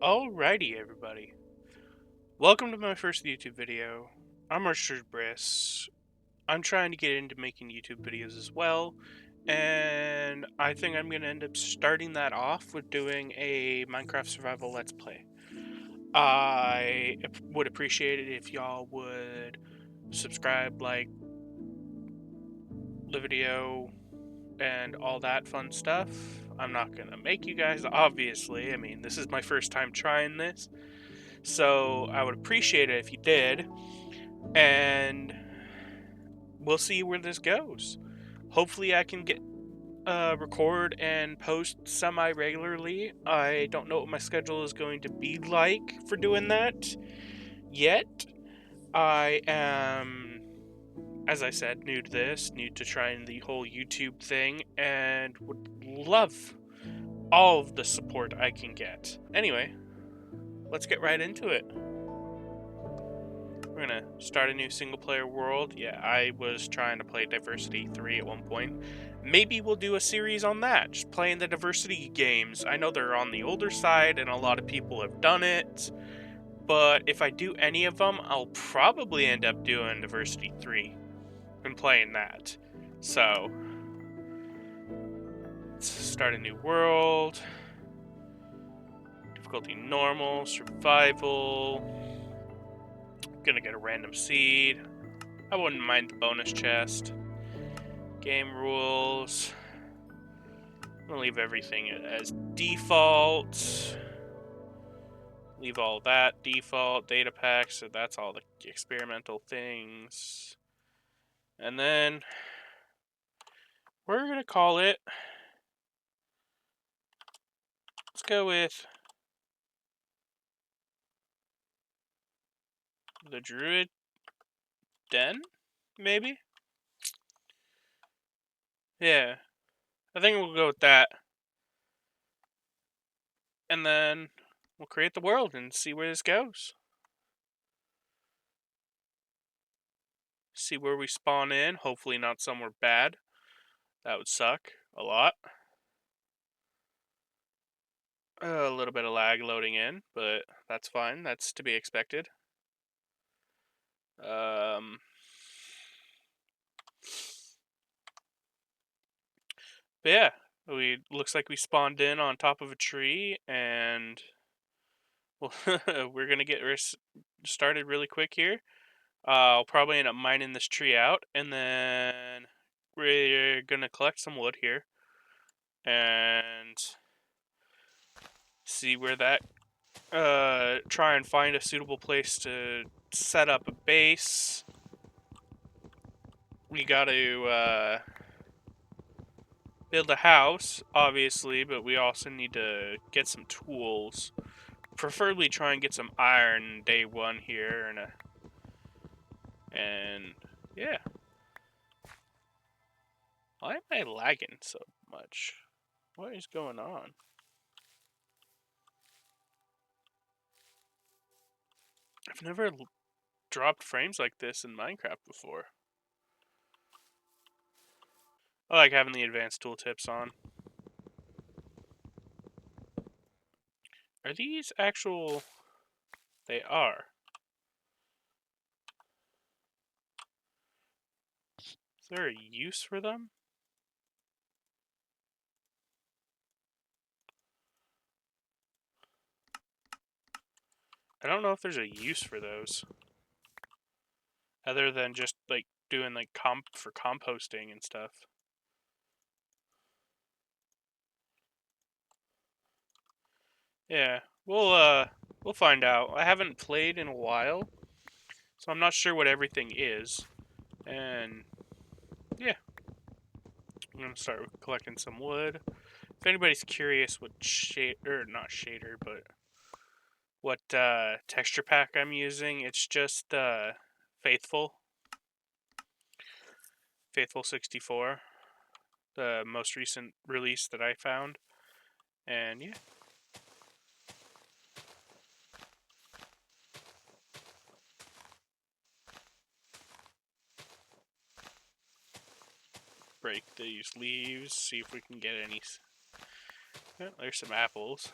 Alrighty, everybody. Welcome to my first YouTube video. I'm Richard Briss. I'm trying to get into making YouTube videos as well, and I think I'm going to end up starting that off with doing a Minecraft Survival Let's Play. I would appreciate it if y'all would subscribe, like the video, and all that fun stuff. I'm not going to make you guys, obviously. I mean, this is my first time trying this. So I would appreciate it if you did, and we'll see where this goes. Hopefully, I can get record and post semi-regularly. I don't know what my schedule is going to be like for doing that yet. I am, as I said, new to this, new to trying the whole YouTube thing, and would love all of the support I can get. Anyway, let's get right into it. We're gonna start a new single player world. Yeah, I was trying to play Diversity 3 at one point. Maybe we'll do a series on that, just playing the Diversity games. I know they're on the older side and a lot of people have done it, but if I do any of them, I'll probably end up doing Diversity 3 and playing that. So, let's start a new world. Difficulty normal, survival. Gonna get a random seed. I wouldn't mind the bonus chest. Game rules. I'm gonna leave everything as default. Leave all that default. Data packs, so that's all the experimental things. And then we're gonna call it. Let's go with the Druid Den, maybe? Yeah, I think we'll go with that. And then we'll create the world and see where this goes. See where we spawn in. Hopefully not somewhere bad. That would suck a lot. A little bit of lag loading in, but that's fine. That's to be expected. But yeah, we looks like we spawned in on top of a tree, and well, we're gonna get started really quick here. I'll probably end up mining this tree out, and then we're gonna collect some wood here and see where that. Try and find a suitable place to set up a base. We got to build a house, obviously, but we also need to get some tools. Preferably try and get some iron day one here, and yeah. Why am I lagging so much? What is going on? I've never dropped frames like this in Minecraft before. I like having the advanced tooltips on. Are these actual... They are. Is there a use for them? I don't know if there's a use for those. Other than just, like, doing, like, for composting and stuff. Yeah, we'll find out. I haven't played in a while, so I'm not sure what everything is. And, yeah. I'm gonna start collecting some wood. If anybody's curious what not shader, but what texture pack I'm using, it's just Faithful. Faithful 64. The most recent release that I found. And yeah. Break these leaves, see if we can get any. Oh, there's some apples.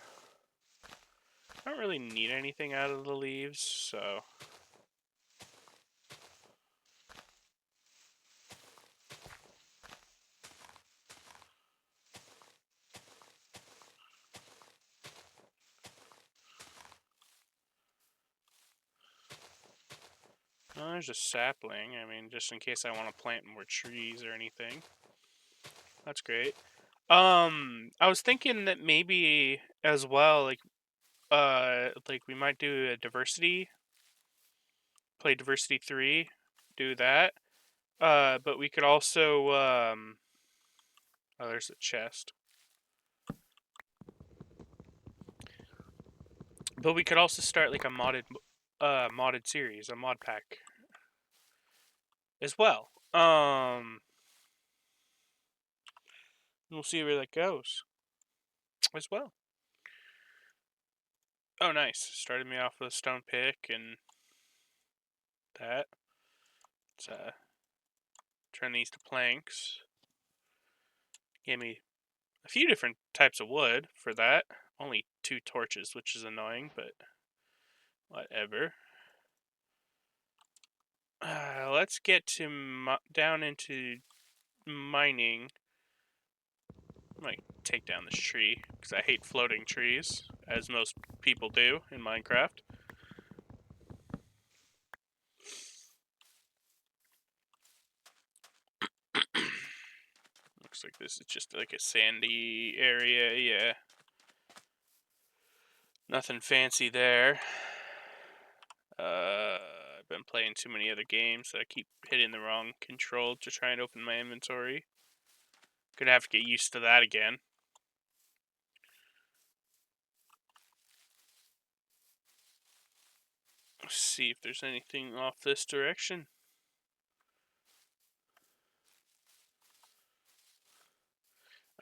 I don't really need anything out of the leaves, so... Oh, there's a sapling. I mean, just in case I want to plant more trees or anything. That's great. I was thinking that maybe as well, like we might do a diversity, play Diversity 3, do that. But we could also, oh, there's a chest. But we could also start like a modded series, a mod pack as well. We'll see where that goes as well. Oh, nice. Started me off with a stone pick and that. Let's turn these to planks. Gave me a few different types of wood for that. Only 2 torches, which is annoying, but whatever. Let's get to down into mining. I might take down this tree because I hate floating trees, as most people do in Minecraft. Looks like this is just like a sandy area, yeah. Nothing fancy there. I've been playing too many other games, so I keep hitting the wrong control to try and open my inventory. Gonna have to get used to that again. Let's see if there's anything off this direction.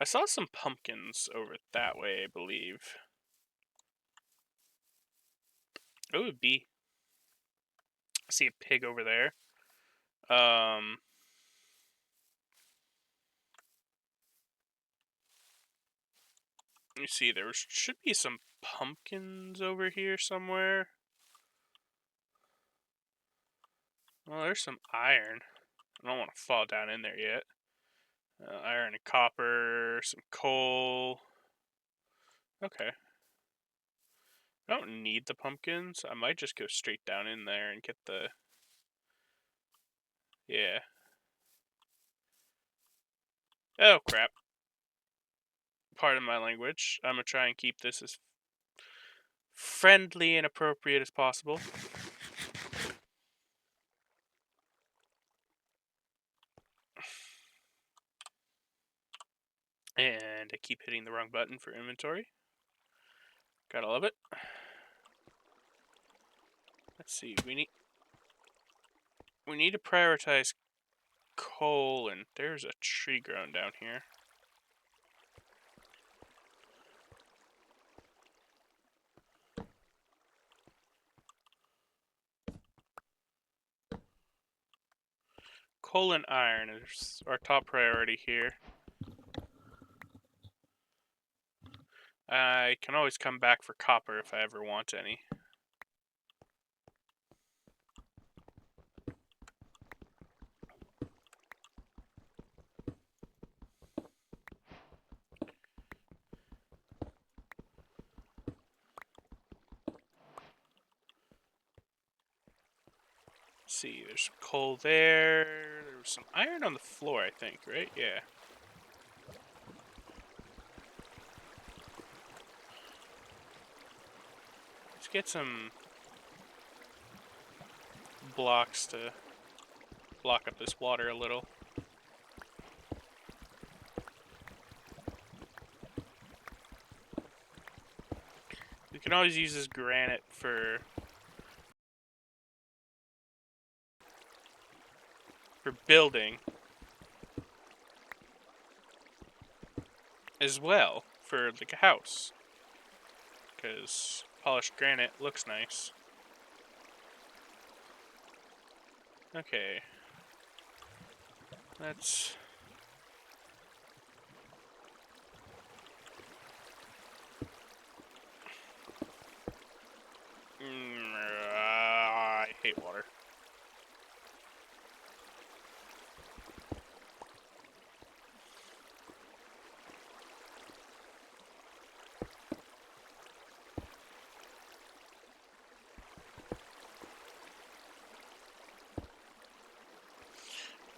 I saw some pumpkins over that way, I believe. Oh, it'd be. I see a pig over there. Let me see. There should be some pumpkins over here somewhere. Well, there's some iron. I don't want to fall down in there yet. Iron and copper, some coal. Okay. I don't need the pumpkins. I might just go straight down in there and get the... Yeah. Oh, crap. Pardon my language. I'm gonna try and keep this as friendly and appropriate as possible. And I keep hitting the wrong button for inventory. Gotta love it. Let's see, we need to prioritize coal, and there's a tree growing down here. Coal and iron is our top priority here. I can always come back for copper if I ever want any. Let's see, there's some coal there. There was some iron on the floor, I think, right? Yeah. Let's get some blocks to block up this water a little. We can always use this granite for building as well, for like a house, because polished granite looks nice. Okay, let's... hate water.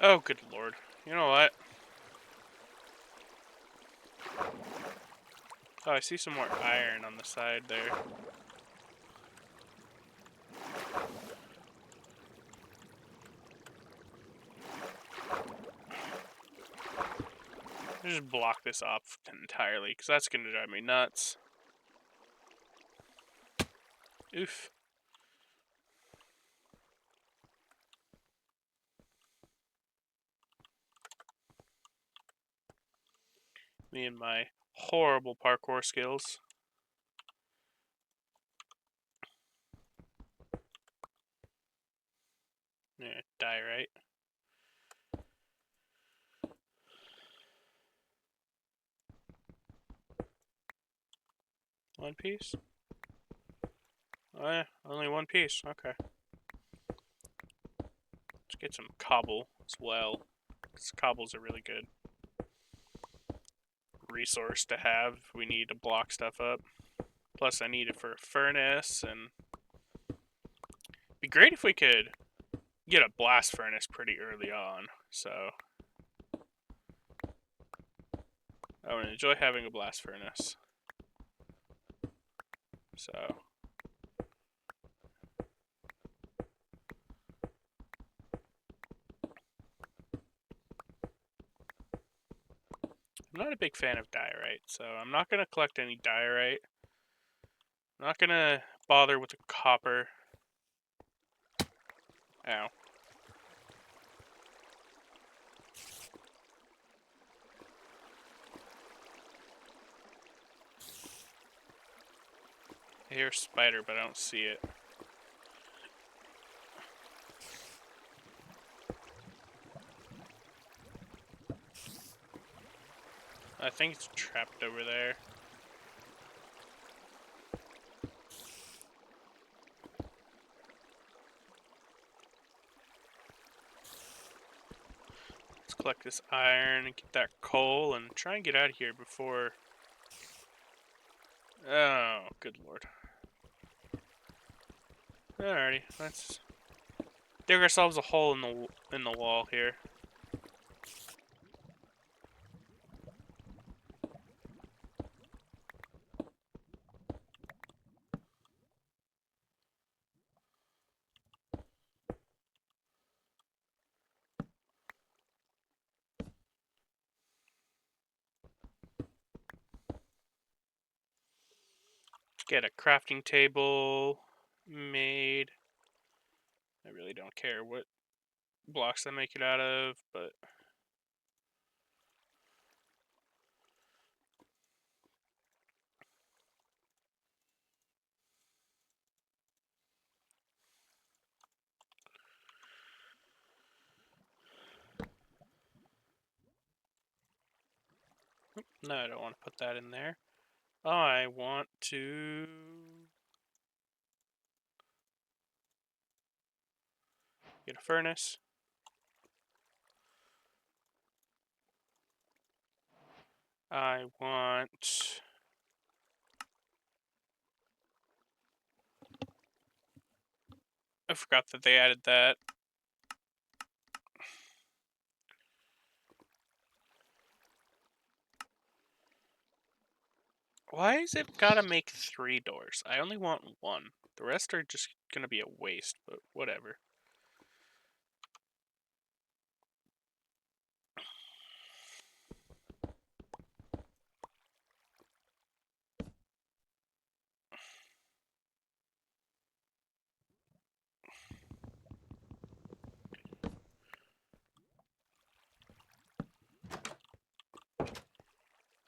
Oh, good lord. You know what? Oh, I see some more iron on the side there. I'll just block this off entirely, because that's going to drive me nuts. Oof. Me and my horrible parkour skills. Yeah, diorite. One piece? Oh yeah, only one piece. Okay. Let's get some cobble as well. Because cobbles are really good resource to have if we need to block stuff up. Plus I need it for a furnace, and it'd be great if we could get a blast furnace pretty early on. So I would enjoy having a blast furnace. So I'm not a big fan of diorite, so I'm not going to collect any diorite. I'm not going to bother with the copper. Ow. I hear a spider, but I don't see it. I think it's trapped over there. Let's collect this iron and get that coal and try and get out of here before... Oh, good lord. Alrighty, let's dig ourselves a hole in the wall here. Get a crafting table made. I really don't care what blocks I make it out of, but... No, I don't want to put that in there. I want to... get a furnace. I want... I forgot that they added that. Why is it gotta make 3 doors? I only want 1. The rest are just gonna be a waste, but whatever.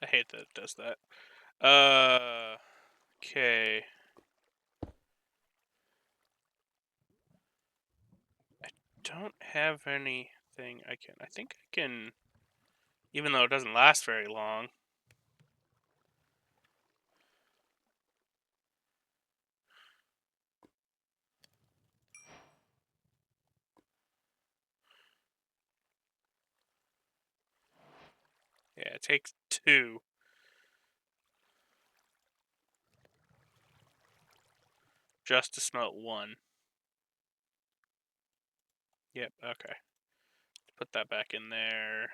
I hate that it does that. Okay. I don't have anything I can... I think I can... Even though it doesn't last very long. it takes 2. Just to smelt 1. Yep, okay. Put that back in there.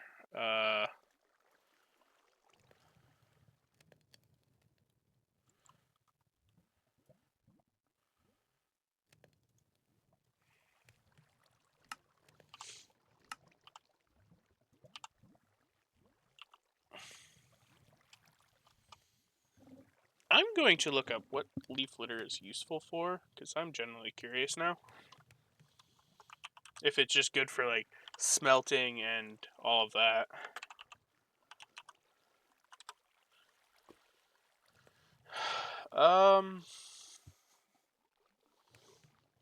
I'm going to look up what leaf litter is useful for, because I'm generally curious now. If it's just good for, like, smelting and all of that.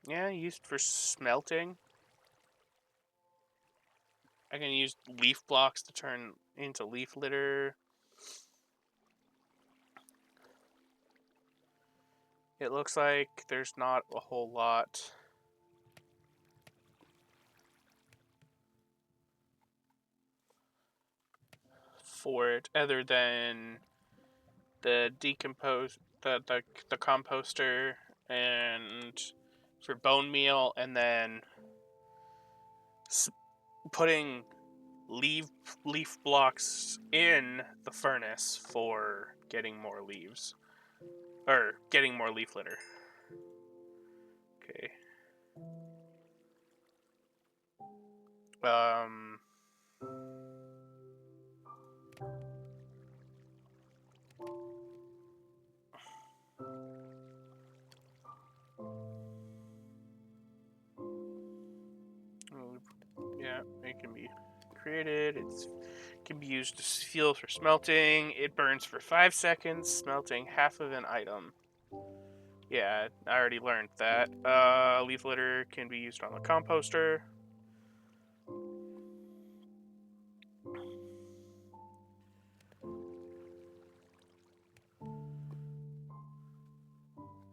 Yeah, used for smelting. I can use leaf blocks to turn into leaf litter. It looks like there's not a whole lot for it other than the the composter and for bone meal, and then putting leaf blocks in the furnace for getting more leaves, or getting more leaf litter. Okay. Yeah, it can be created. It can be used as fuel for smelting. It burns for 5 seconds, smelting half of an item. Yeah, I already learned that. Leaf litter can be used on the composter.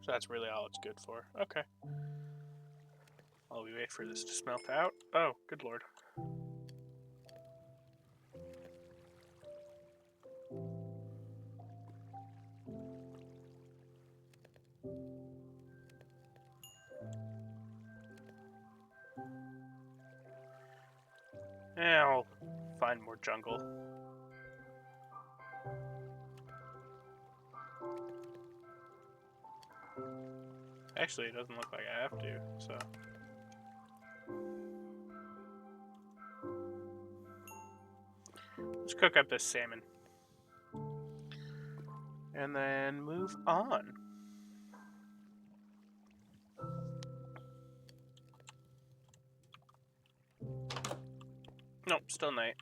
So that's really all it's good for. Okay. While we wait for this to smelt out. Oh, good lord. Yeah, I'll find more jungle. Actually, it doesn't look like I have to, so. Let's cook up this salmon. And then move on. Nope, still night.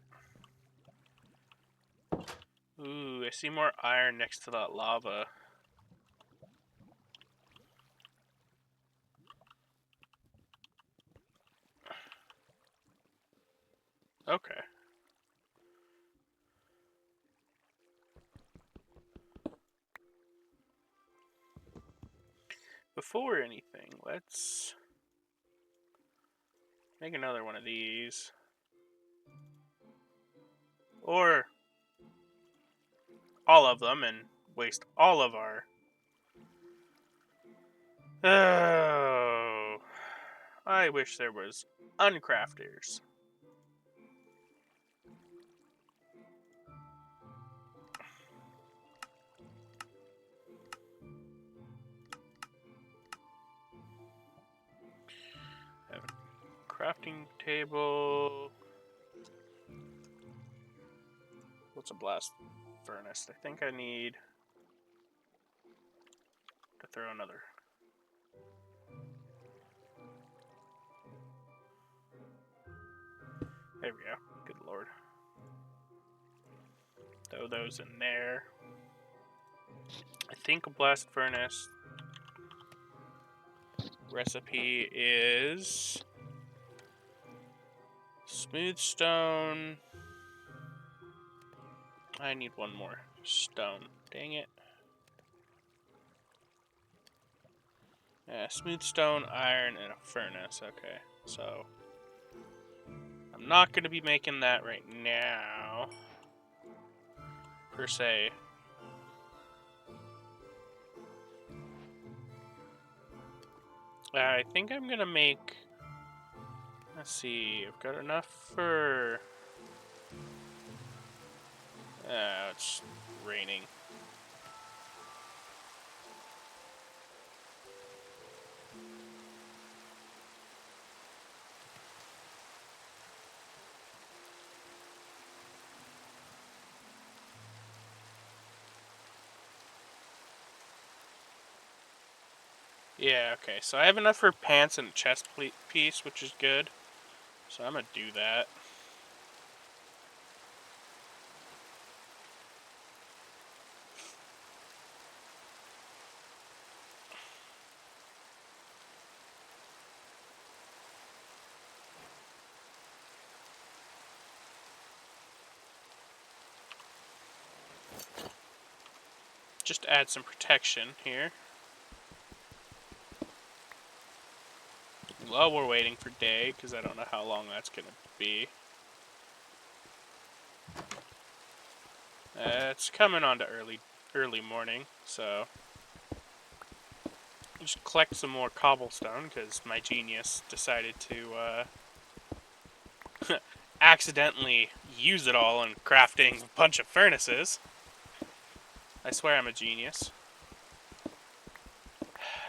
Ooh, I see more iron next to that lava. Okay. Before anything, let's make another one of these. Or all of them and waste all of our... Oh, I wish there was uncrafters. Have a crafting table. What's a blast furnace? I think I need to throw another. There we go. Good lord. Throw those in there. I think a blast furnace recipe is smooth stone. I need one more stone. Dang it. Yeah, smooth stone, iron, and a furnace. Okay, so I'm not going to be making that right now. per se. I think I'm gonna make... Let's see, I've got enough for... it's raining. Yeah, okay, so I have enough for pants and a chest piece, which is good. So I'm gonna do that. Just add some protection here. While we're waiting for day, because I don't know how long that's gonna be. It's coming on to early morning, so just collect some more cobblestone because my genius decided to accidentally use it all in crafting a bunch of furnaces. I swear I'm a genius.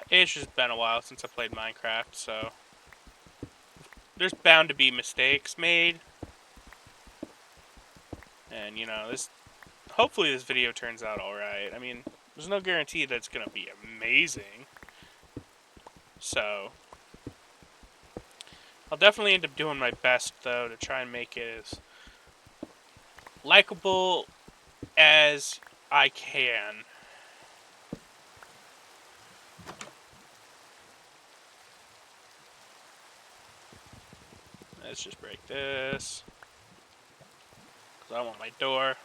It's just been a while since I played Minecraft, so there's bound to be mistakes made. And you know, hopefully this video turns out alright. I mean, there's no guarantee that it's gonna be amazing. So I'll definitely end up doing my best though to try and make it as likable as I can. Let's just break this. Because I want my door.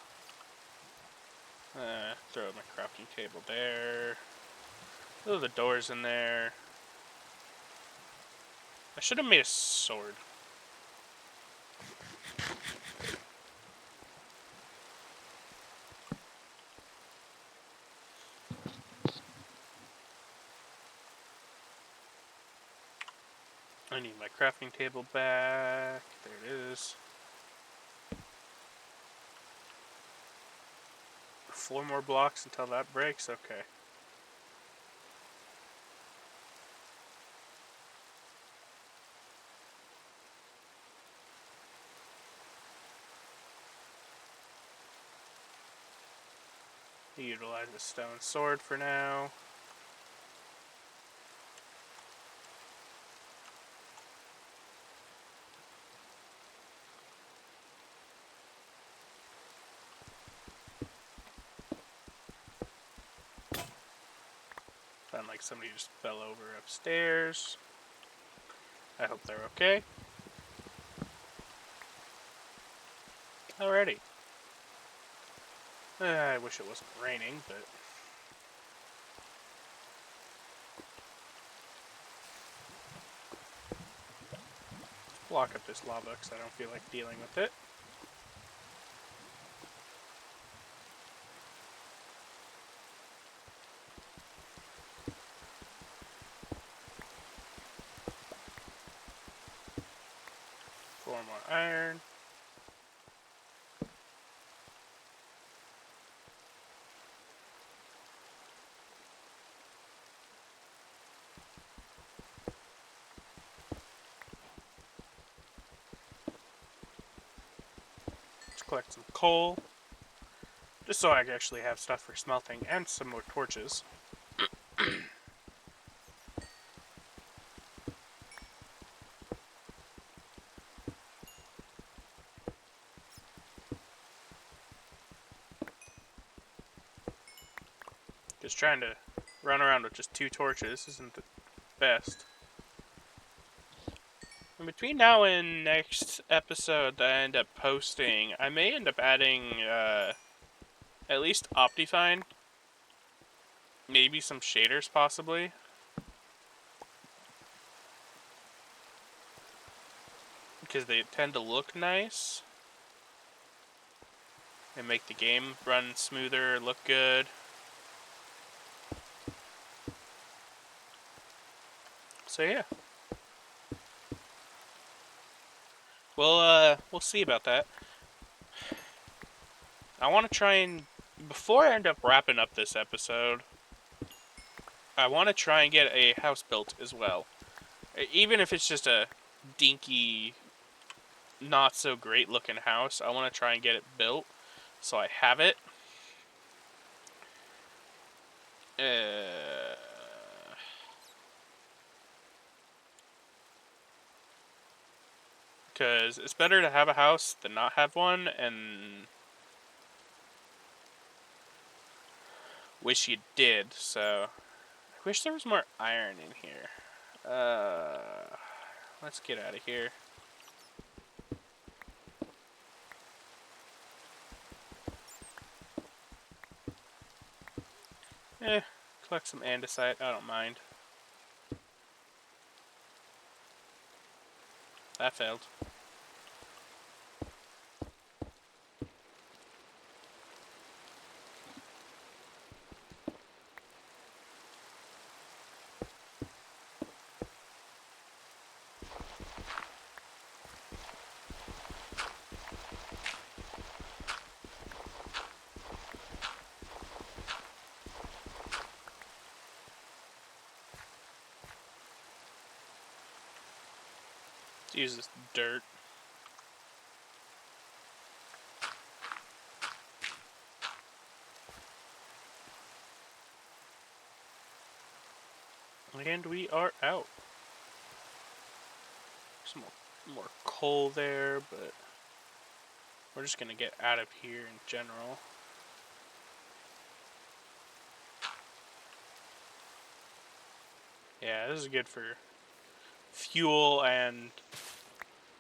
Throw my crafting table there. Throw the doors in there. I should have made a sword. I need my crafting table back. There it is. 4 more blocks until that breaks? Okay. Utilize the stone sword for now. Sound like somebody just fell over upstairs. I hope they're okay. Alrighty. I wish it wasn't raining, but... block up this lava because I don't feel like dealing with it. Four more iron. Let's collect some coal. Just so I can actually have stuff for smelting and some more torches. Just trying to run around with just 2 torches isn't the best. In between now and next episode that I end up posting, I may end up adding at least Optifine. Maybe some shaders possibly. Because they tend to look nice. and make the game run smoother, look good. So yeah. We'll see about that. I want to try and, before I end up wrapping up this episode, I want to try and get a house built as well. Even if it's just a dinky, not so great looking house, I want to try and get it built so I have it. Because it's better to have a house than not have one, and wish you did. So I wish there was more iron in here. Let's get out of here. Collect some andesite. I don't mind. That failed. Let's use this dirt. And we are out. Some more coal there, but we're just gonna get out of here in general. Yeah, this is good for fuel and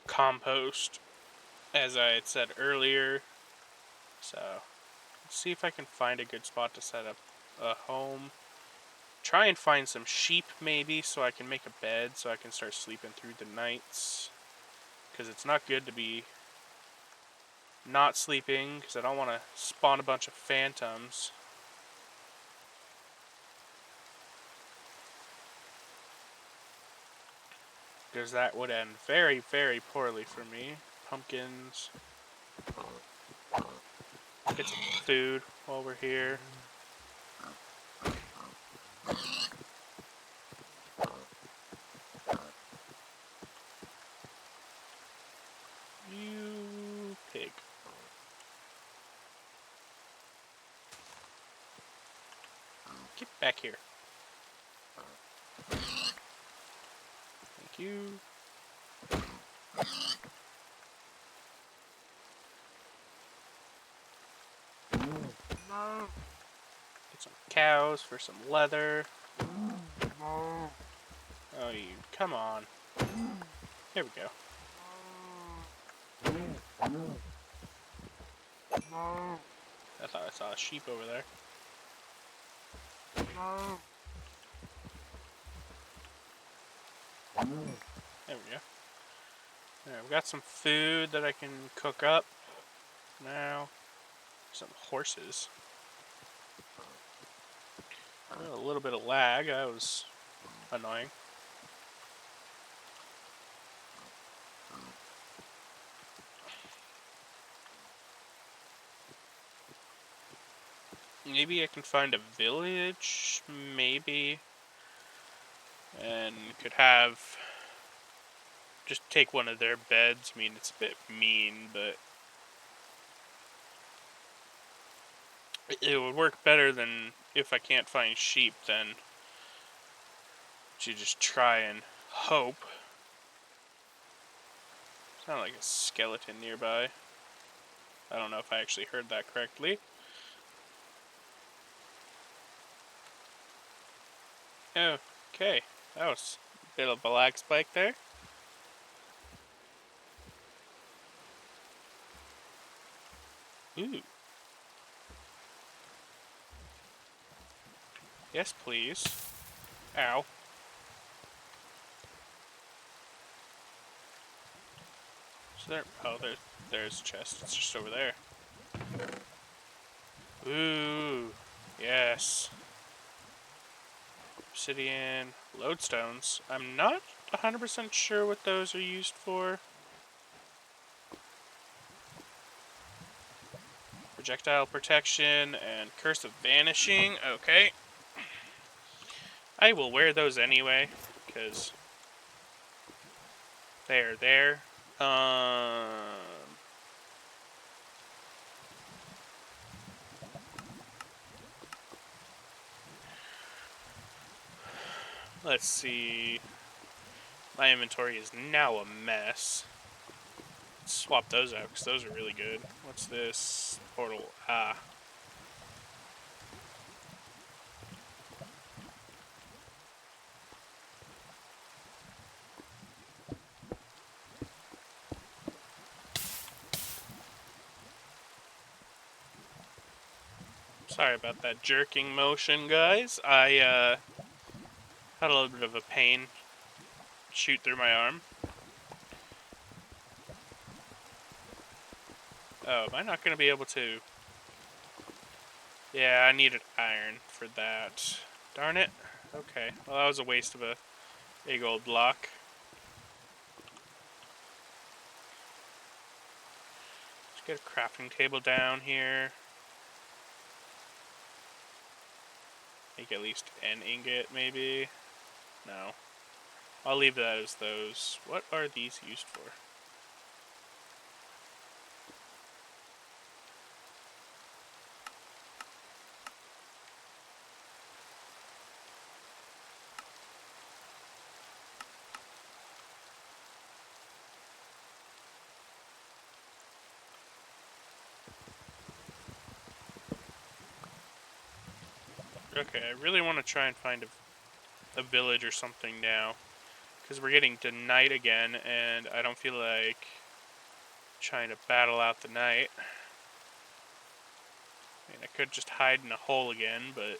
compost, as I had said earlier. So, let's see if I can find a good spot to set up a home. Try and find some sheep, maybe, so I can make a bed, so I can start sleeping through the nights. Because it's not good to be not sleeping, because I don't want to spawn a bunch of phantoms. Because that would end very, very poorly for me. Pumpkins. Get some food while we're here. You pig. Get back here. Thank you. Get some cows for some leather. Oh, you, come on. Here we go. I thought I saw a sheep over there. There we go. Alright, we've got some food that I can cook up now. Some horses. A little bit of lag, that was annoying. Maybe I can find a village, maybe, and could have, just take one of their beds. I mean, it's a bit mean, but it would work better than if I can't find sheep, then to just try and hope. Sound like a skeleton nearby. I don't know if I actually heard that correctly. Okay, that was a bit of a lag spike there. Ooh. Yes, please. Ow. So there. Oh, there's a chest. It's just over there. Ooh, yes. Obsidian, lodestones. I'm not 100% sure what those are used for. Projectile protection and curse of vanishing. Okay. I will wear those anyway, because they're there. Let's see. My inventory is now a mess. Let's swap those out, because those are really good. What's this? Portal. Ah. Sorry about that jerking motion, guys. I, had a little bit of a pain shoot through my arm. Oh, am I not going to be able to? Yeah, I needed iron for that. Darn it. Okay, well that was a waste of a big old block. Let's get a crafting table down here. Make at least an ingot, maybe. No. I'll leave that as those. What are these used for? Okay, I really want to try and find a village or something now. Because we're getting to night again, and I don't feel like trying to battle out the night. I mean, I could just hide in a hole again, but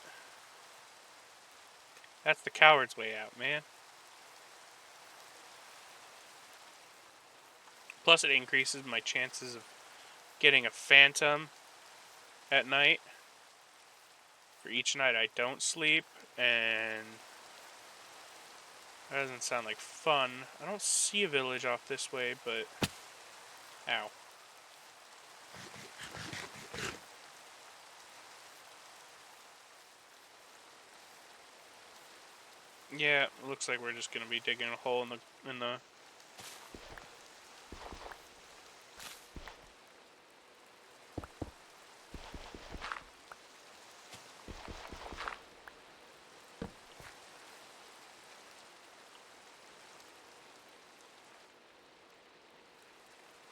that's the coward's way out, man. Plus, it increases my chances of getting a phantom at night. For each night I don't sleep, and that doesn't sound like fun. I don't see a village off this way, but... Ow. Yeah, it looks like we're just gonna be digging a hole in the...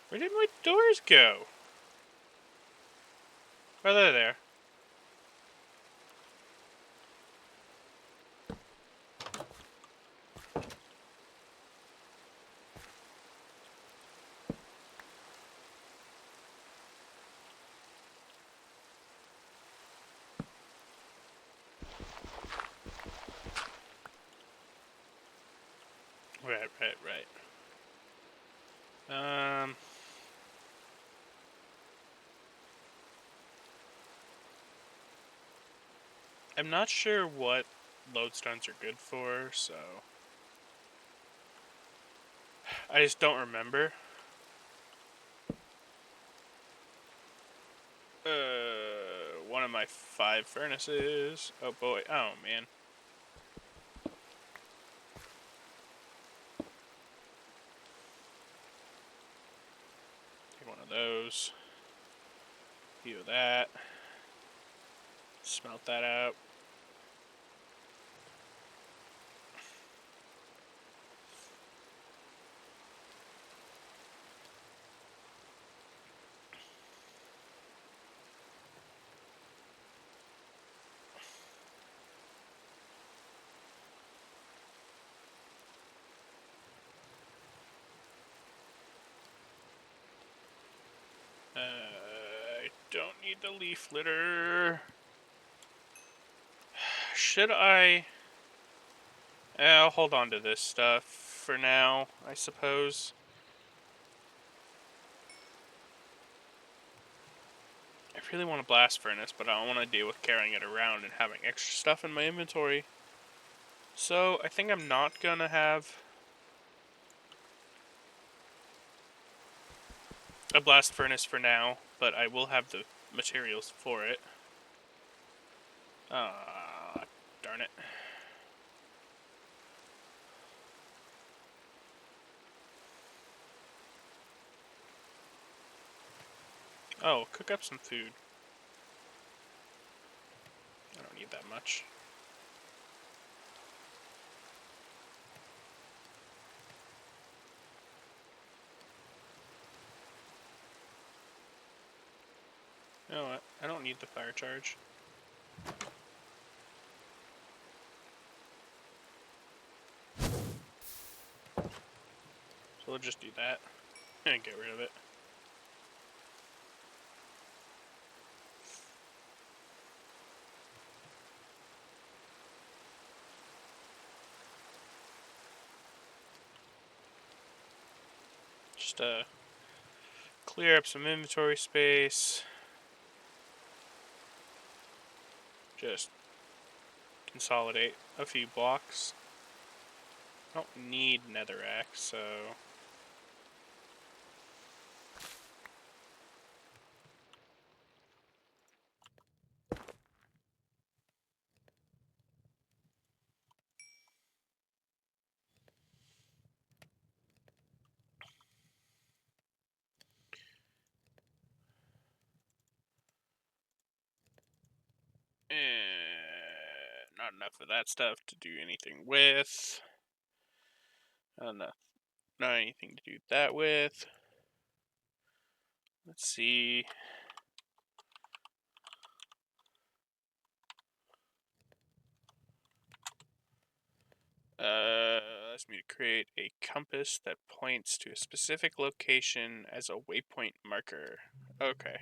Where did my doors go? Oh, they're there. Right. I'm not sure what lodestones are good for, so... I just don't remember. One of my 5 furnaces. Oh boy. Oh man. Take one of those. Few of that. Smelt that out. I don't need the leaf litter. Should I... I'll hold on to this stuff for now, I suppose. I really want a blast furnace, but I don't want to deal with carrying it around and having extra stuff in my inventory. So I think I'm not gonna have a blast furnace for now, but I will have the materials for it. Darn it. Oh, cook up some food. I don't need that much. You know what? I don't need the fire charge. So we'll just do that and get rid of it. Just clear up some inventory space. Just consolidate a few blocks. I don't need netherrack, so not enough of that stuff to do anything with. Not anything to do that with. Let's see. Allows me to create a compass that points to a specific location as a waypoint marker. Okay.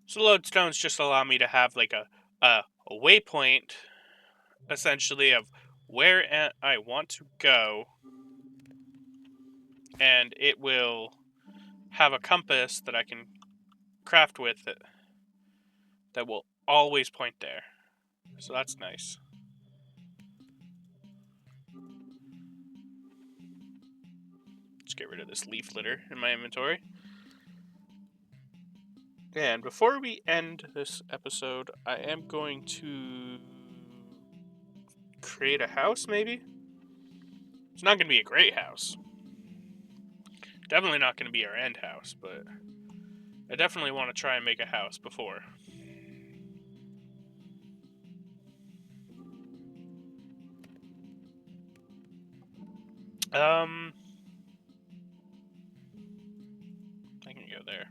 So lodestones just allow me to have like a waypoint, essentially, of where I want to go, and it will have a compass that I can craft with it that will always point there. So that's nice. Let's get rid of this leaf litter in my inventory. And before we end this episode, I am going to create a house, maybe? It's not going to be a great house. Definitely not going to be our end house, but I definitely want to try and make a house before. I can go there.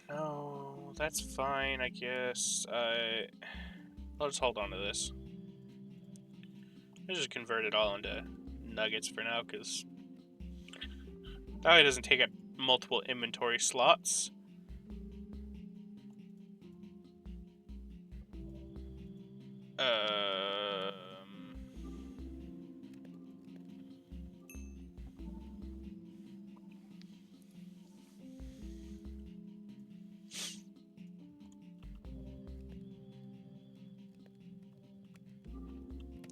No, that's fine, I guess. I'll just hold on to this. I'll just convert it all into nuggets for now, because that way it doesn't take up multiple inventory slots.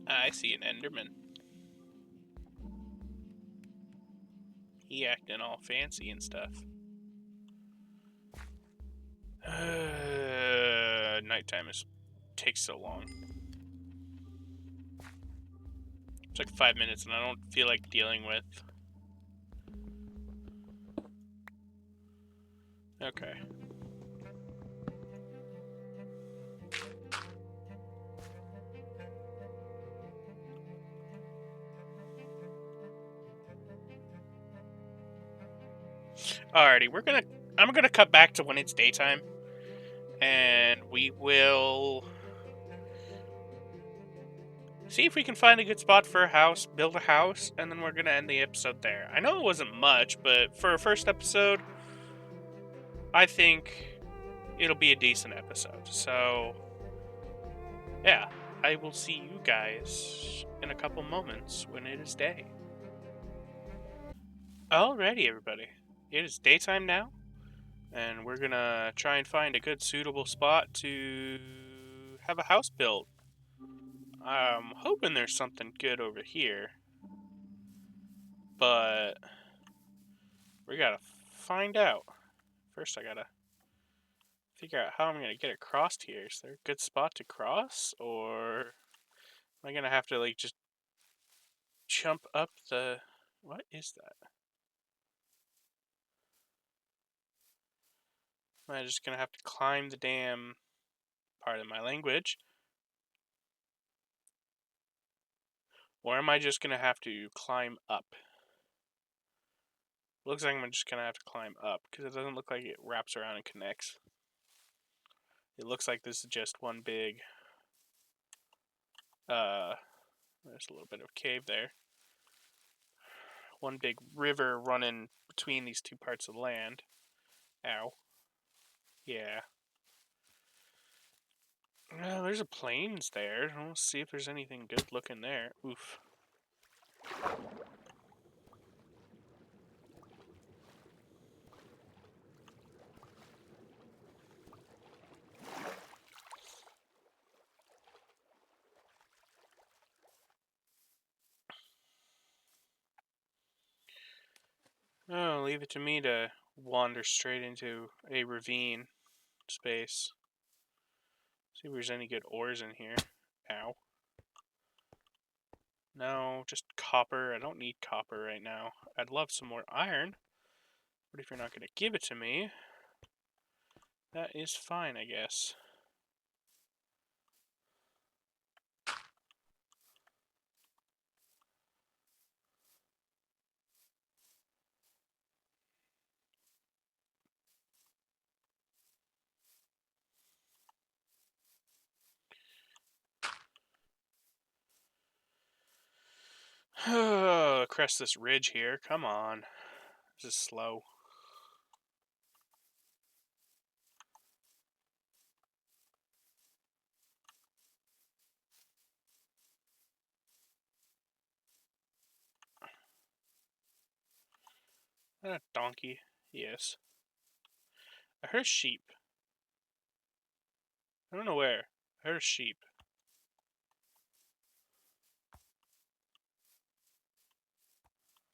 I see an Enderman. He acting all fancy and stuff. Nighttime takes so long. It's like 5 minutes and I don't feel like dealing with. Okay. Alrighty, I'm gonna cut back to when it's daytime, and we will see if we can find a good spot for a house, build a house, and then we're gonna end the episode there. I know it wasn't much, but for a first episode, I think it'll be a decent episode. So, yeah, I will see you guys in a couple moments when it is day. Alrighty, everybody. It is daytime now, and we're gonna try and find a good suitable spot to have a house built. I'm hoping there's something good over here, but we gotta find out. First, I gotta figure out how I'm gonna get across here. Is there a good spot to cross, or am I gonna have to like just jump up the? What is that? Am I just gonna have to climb the damn? Pardon my language. Or am I just gonna have to climb up? Looks like I'm just gonna have to climb up because it doesn't look like it wraps around and connects. It looks like this is just one big. There's a little bit of cave there. One big river running between these two parts of the land. Ow. Yeah. There's a plains there. Let's see if there's anything good looking there. Oof. Oh, leave it to me to wander straight into a ravine space. See if there's any good ores in here. Ow. No, just copper. I don't need copper right now. I'd love some more iron. But if you're not going to give it to me, that is fine, I guess. Crest this ridge here. Come on. This is slow. A donkey. Yes. I heard sheep. I don't know where. I heard a sheep.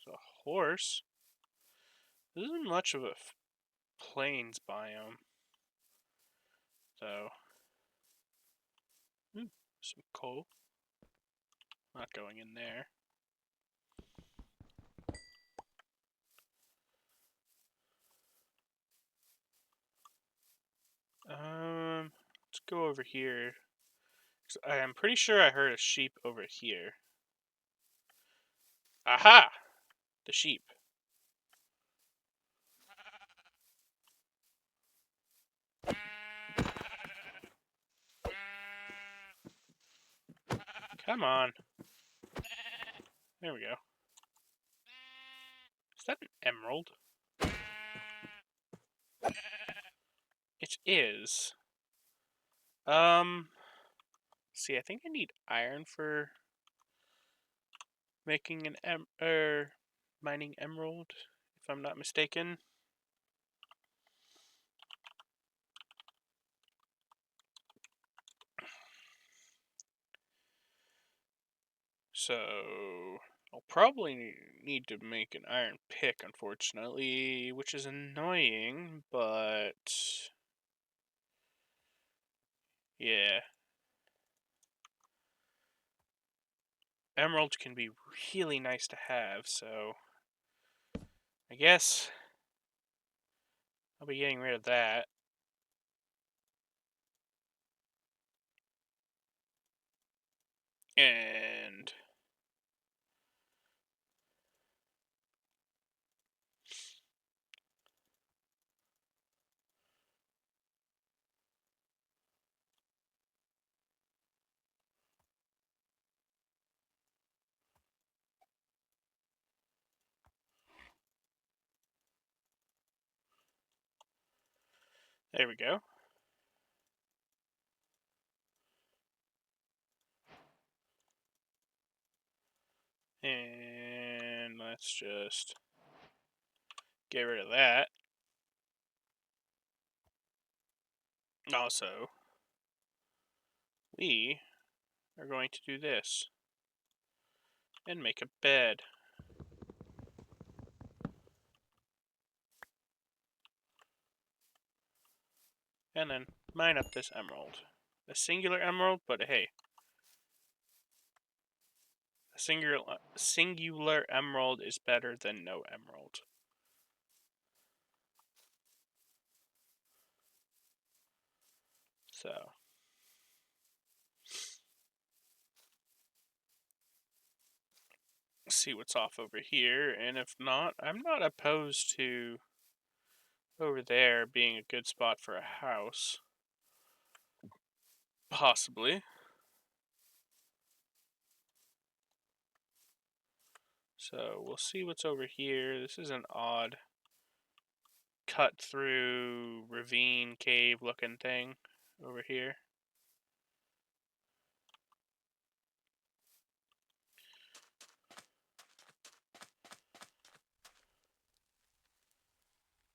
There's a horse. This isn't much of a plains biome. So. Some coal. Not going in there. Let's go over here. I'm pretty sure I heard a sheep over here. Aha! The sheep. Come on. There we go. Is that an emerald? It is. See, I think I need iron for making an mining emerald, if I'm not mistaken. So I'll probably need to make an iron pick, unfortunately, which is annoying, but yeah. Emeralds can be really nice to have, so I guess I'll be getting rid of that. And There we go. And let's just get rid of that. Also, we are going to do this and make a bed. And then mine up this emerald. A singular emerald, but hey. A singular emerald is better than no emerald. So. See what's off over here, and if not, I'm not opposed to over there being a good spot for a house. Possibly. So we'll see what's over here. This is an odd cut through ravine cave looking thing over here.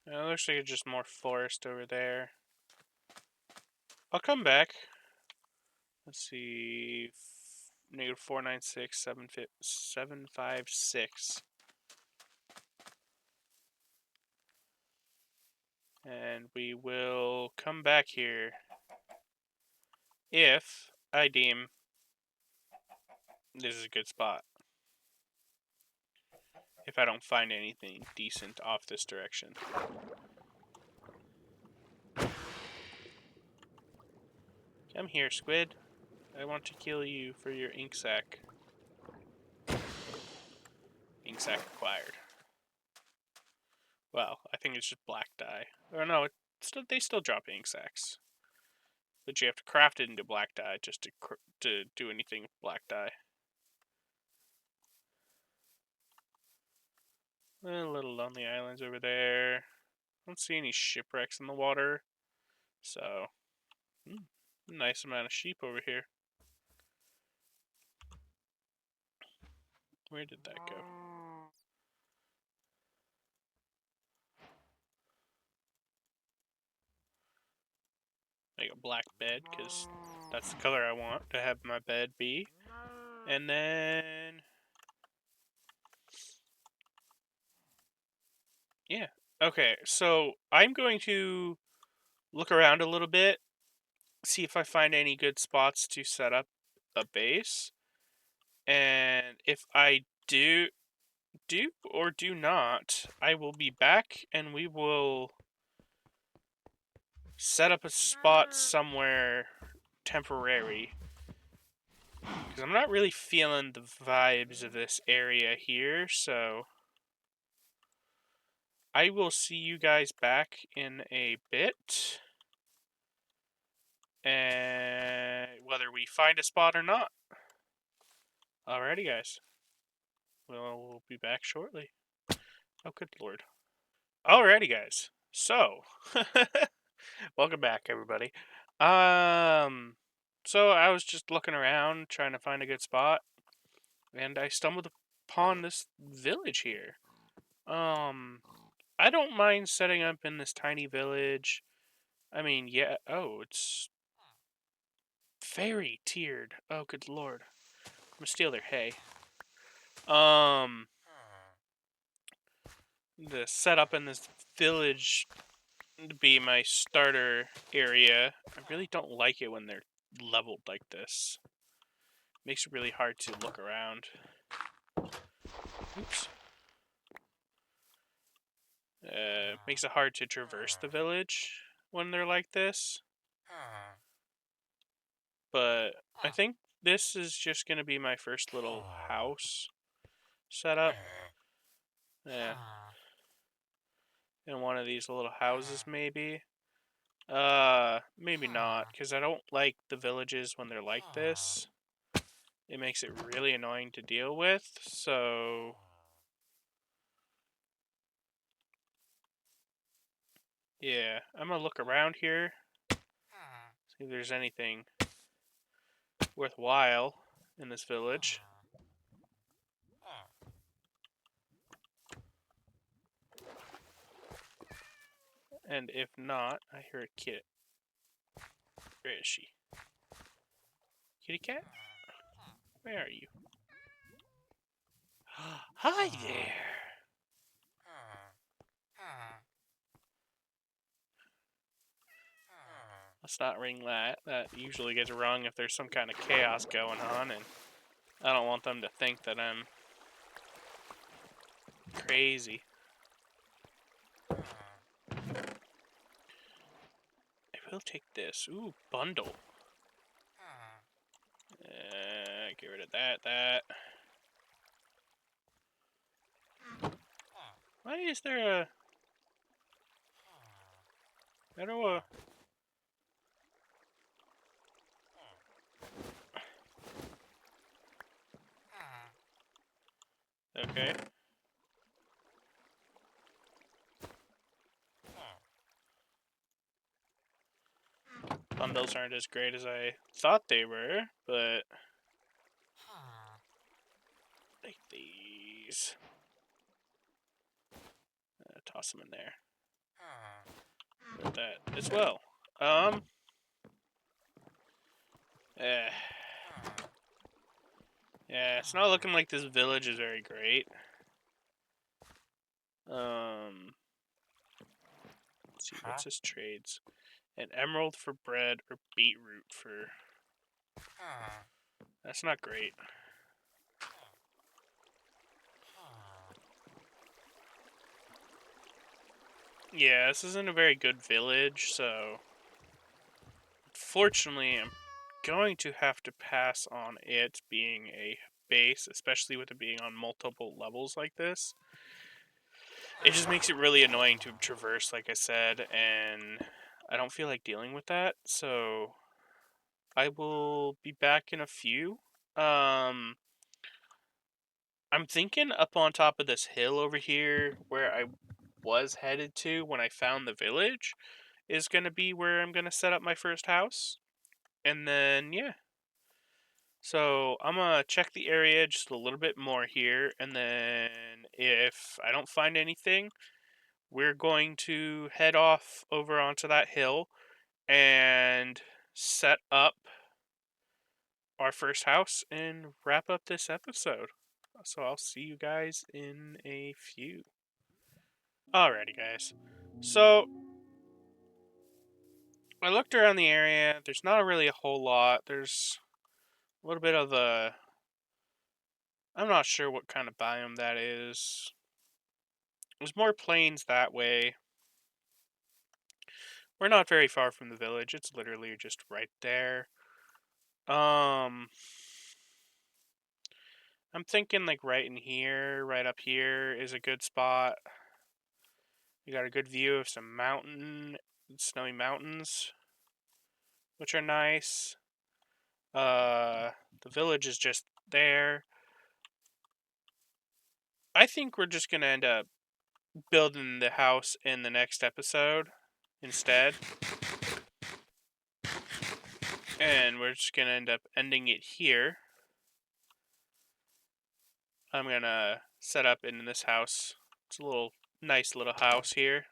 It looks like it's just more forest over there. I'll come back. Let's see. Negative 496 756. And we will come back here if I deem this is a good spot. If I don't find anything decent off this direction. Come here, squid. I want to kill you for your ink sac. Ink sac acquired. Well, I think it's just black dye. Or no, they still drop ink sacs. But you have to craft it into black dye just to do anything with black dye. A little lonely islands over there. I don't see any shipwrecks in the water. So, nice amount of sheep over here. Where did that go? Make a black bed, because that's the color I want to have my bed be. And then... yeah. Okay, so I'm going to look around a little bit, see if I find any good spots to set up a base. And if I do or do not, I will be back and we will set up a spot somewhere temporary. Because I'm not really feeling the vibes of this area here, so I will see you guys back in a bit. And whether we find a spot or not. Alrighty, guys. Well, we'll be back shortly. Oh, good lord. Alrighty, guys. So, welcome back, everybody. So I was just looking around, trying to find a good spot, and I stumbled upon this village here. I don't mind setting up in this tiny village. I mean, yeah. Oh, it's very tiered. Oh, good lord. I'm gonna steal their hay. The setup in this village to be my starter area. I really don't like it when they're leveled like this. Makes it really hard to look around. Oops. Makes it hard to traverse the village when they're like this. But I think this is just going to be my first little house setup. Yeah. In one of these little houses, maybe. Maybe not, because I don't like the villages when they're like this. It makes it really annoying to deal with, so... Yeah, I'm gonna look around here, see if there's anything worthwhile in this village. And if not, I hear a kid. Where is she? Kitty cat? Where are you? Hi there! Let's not ring that. That usually gets rung if there's some kind of chaos going on, and I don't want them to think that I'm crazy. I will take this. Ooh, bundle. Get rid of that. Why is there a... I don't know. Okay. Bundles aren't as great as I thought they were, but... Like these. Toss them in there. Put that as well. Yeah, it's not looking like this village is very great. Let's see, what's this trades? An emerald for bread or beetroot for... That's not great. Yeah, this isn't a very good village, so... Fortunately, I'm going to have to pass on it being a base, especially with it being on multiple levels like this. It just makes it really annoying to traverse, like I said, and I don't feel like dealing with that, so I will be back in a few. I'm thinking up on top of this hill over here, where I was headed to when I found the village, is going to be where I'm going to set up my first house. And then, yeah. So I'm going to check the area just a little bit more here, and then if I don't find anything, we're going to head off over onto that hill and set up our first house and wrap up this episode. So I'll see you guys in a few. Alrighty, guys. So I looked around the area. There's not really a whole lot. There's a little bit of a... I'm not sure what kind of biome that is. There's more plains that way. We're not very far from the village. It's literally just right there. I'm thinking like right in here, right up here is a good spot. You got a good view of some snowy mountains, which are nice. The village is just there. I think we're just gonna end up building the house in the next episode instead. And we're just gonna end up ending it here. I'm gonna set up in this house. It's a nice little house here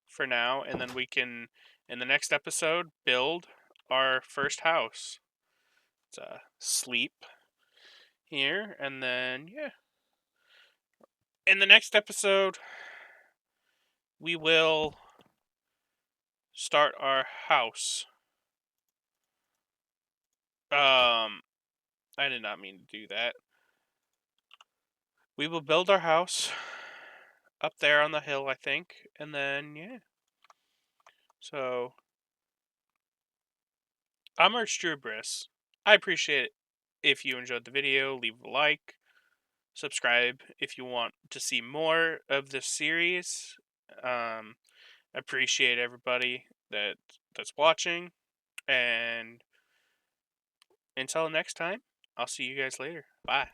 for now, and then we can, in the next episode, build our first house. It's a sleep here, and then, yeah. In the next episode, we will start our house. I did not mean to do that. We will build our house up there on the hill, I think, and then, yeah. So, I'm Archdrubriss. I appreciate it if you enjoyed the video. Leave a like, subscribe if you want to see more of this series. Appreciate everybody that's watching, and until next time, I'll see you guys later. Bye.